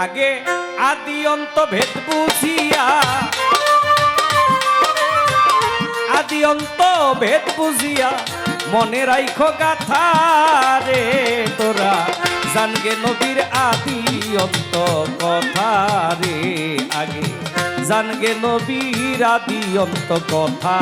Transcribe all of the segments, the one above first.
আগে আদি অন্ত ভেদ বুঝিয়া, আদি অন্ত ভেদ বুঝিয়া মনে রাইখো গাথা রে তোরা, জানগে নবীর আদি অন্ত কথা রে, আগে জানগে নবীর আদি অন্ত কথা।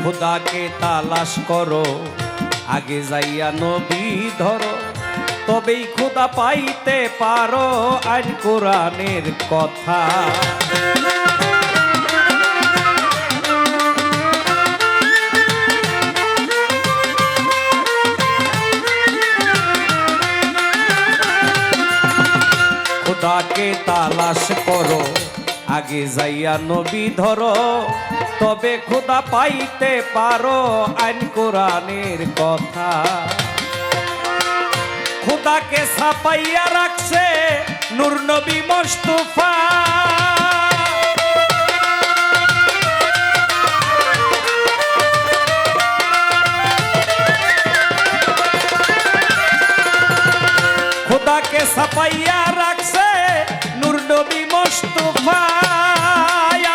খোদাকে তালাশ করো, আগে যাইয়া নবী ধরো, তবেই খোদা পাইতে পারো আইন কোরআনের কথা। খোদাকে তালাশ করো, আগে যাইয়া নবী ধরো, তবে খোদা পাইতে পারো আইন কোরআনের কথা। খোদাকে ছাপাইয়া রাখছে নূর নবী মুস্তাফা, খোদাকে ছাপাইয়া রাখছে নূর নবী মুস্তাফা।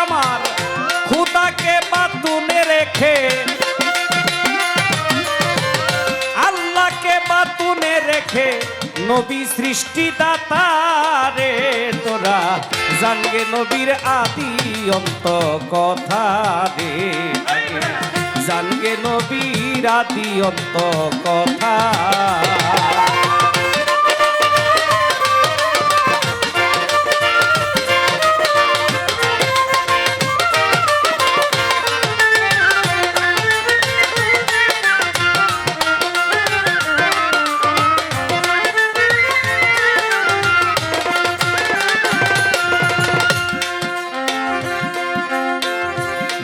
আমার খোদাকে বাতুনে রেখে, আল্লাহকে বাতুনে রেখে নবী সৃষ্টিদাতা রে তোরা, জানগে নবীর আদি অন্ত কথা রে, জানগে নবীর আদি অন্ত কথা।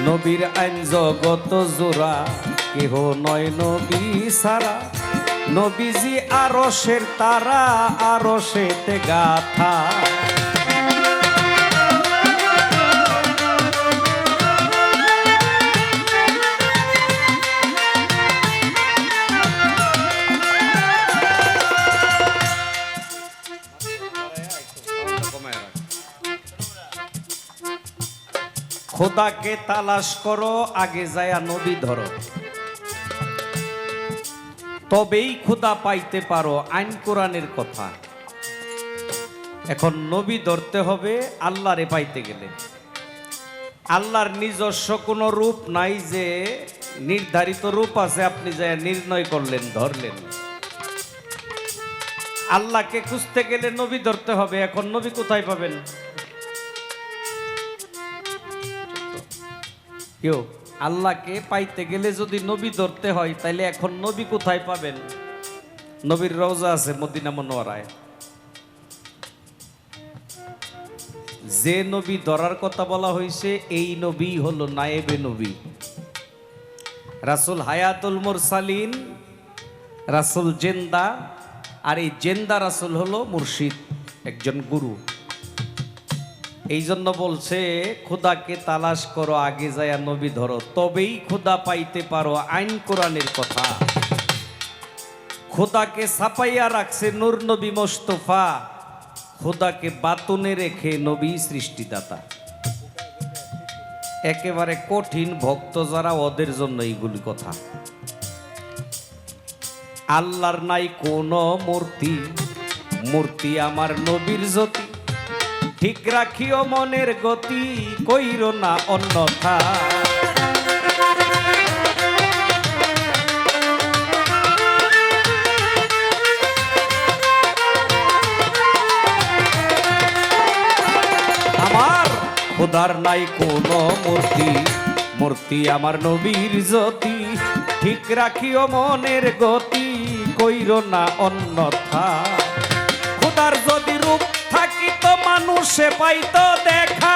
নবীর আইন জগত জোড়া, কেহ নয় নবী সারা, নবীজি আরশের তারা, আরশেতে গাথা। খোদাকে তালাশ করো, আগে যায়া নবী ধরো, তবেই খোদা পাইতে পারো আইন কোরআনের কথা। এখন নবী ধরতে হবে আল্লাহরে পাইতে গেলে। আল্লাহর নিজস্ব কোনো রূপ নাই যে নির্ধারিত রূপ আছে আপনি যা নির্ণয় করলেন ধরলেন। আল্লাহকে খুঁজতে গেলে নবী ধরতে হবে। এখন নবী কোথায় পাবেন? কেউ আল্লাহকে পাইতে গেলে যদি নবী ধরতে হয়, তাইলে এখন নবী কোথায় পাবেন? নবীর রওজা আছে মদিনা মুনওয়ারায়। যে নবী ধরার কথা বলা হয়েছে এই নবী হলো নায়েবে নবী, রাসূল হায়াতুল মুরসালিন, রাসূল জেন্দা। আর এই জেন্দা রাসূল হলো মুর্শিদ, একজন গুরু। এই জন্য বলছে খোদাকে তালাশ করো, আগে যায়া নবী ধরো, তবেই খোদা পাইতে পারো আইন কোরআনের কথা। খোদাকে ছাপাইয়া রাখছে নূর নবী মুস্তাফা, খোদাকে বাতুনে রেখে নবী সৃষ্টিদাতা। একেবারে কঠিন ভক্ত যারা, ওদের জন্য এইগুলি কথা। আল্লাহর নাই কোনো মূর্তি, মূর্তি আমার নবীর জ্যোতি, ঠিক রাখিও মনের গতি, কইরো না অন্যথা। আমার খোদার নাই কোনো মূর্তি, মূর্তি আমার নবীর জ্যোতি, ঠিক রাখিও মনের গতি, কইরো না অন্যথা। খোদার যদি রূপ থাকিত মানুষে পাইতো দেখা,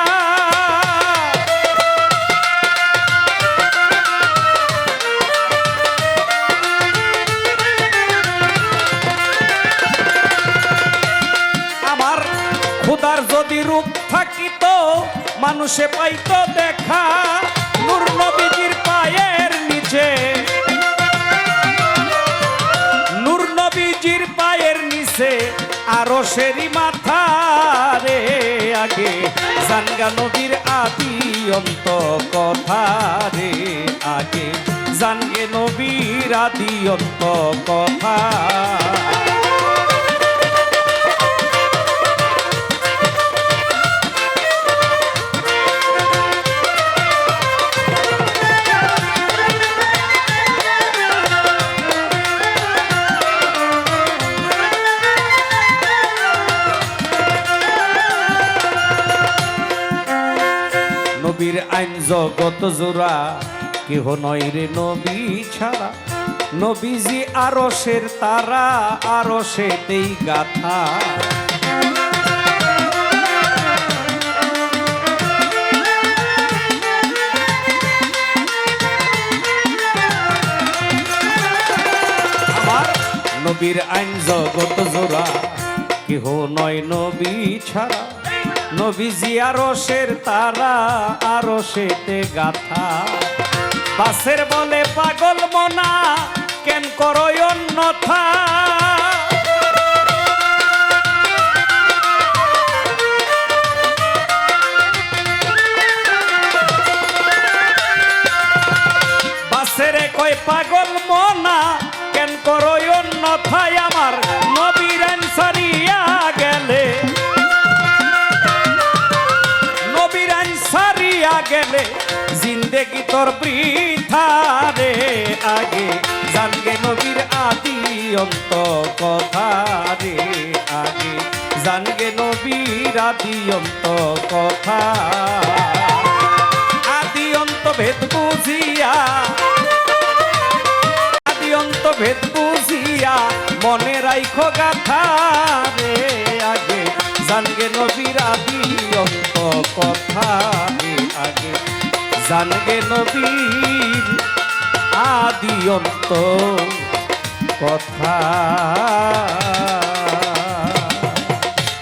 সে পাইতো দেখা নূর নবীজির পায়ের নিচে, নূর নবীজির পায়ের নিচে আরো সেরি মাথা রে। আগে জানগা নবীর আদি অন্ত কথা রে, আগে জানগে নবীর আদি অন্ত কথা। নবীর আইন জগত জোড়া কেহ নয় রে নবী ছাড়া, নবীজি আরশের তারা আরশেতেই গাথা। আমার নবীর আইন জগত জোড়া কেহ নয় নবী ছাড়া, নবীজি আরশের তারা আরশেতে গাথা। বাসের বলে পাগল মনা কেন করো অন্যথা, বাসের কয় পাগল মনা কেন করো অন্যথায়। আমার নবীর আনসারিয়া গেলে, নবীর আনসারিয়া গেলে জিন্দেগি তোর বৃথা রে। আগে জানগে নবীর আদি অন্ত কথা রে, আগে জানগে নবীর আদি অন্ত কথা। আদি অন্ত ভেদ বুঝিয়া, আদি অন্ত ভেদ বুঝিয়া মনে রাইখো গাথা রে। আগে জানগে নবীর আদি অন্ত কথা রে, আগে জানগে নবীর আদি অন্ত কথা।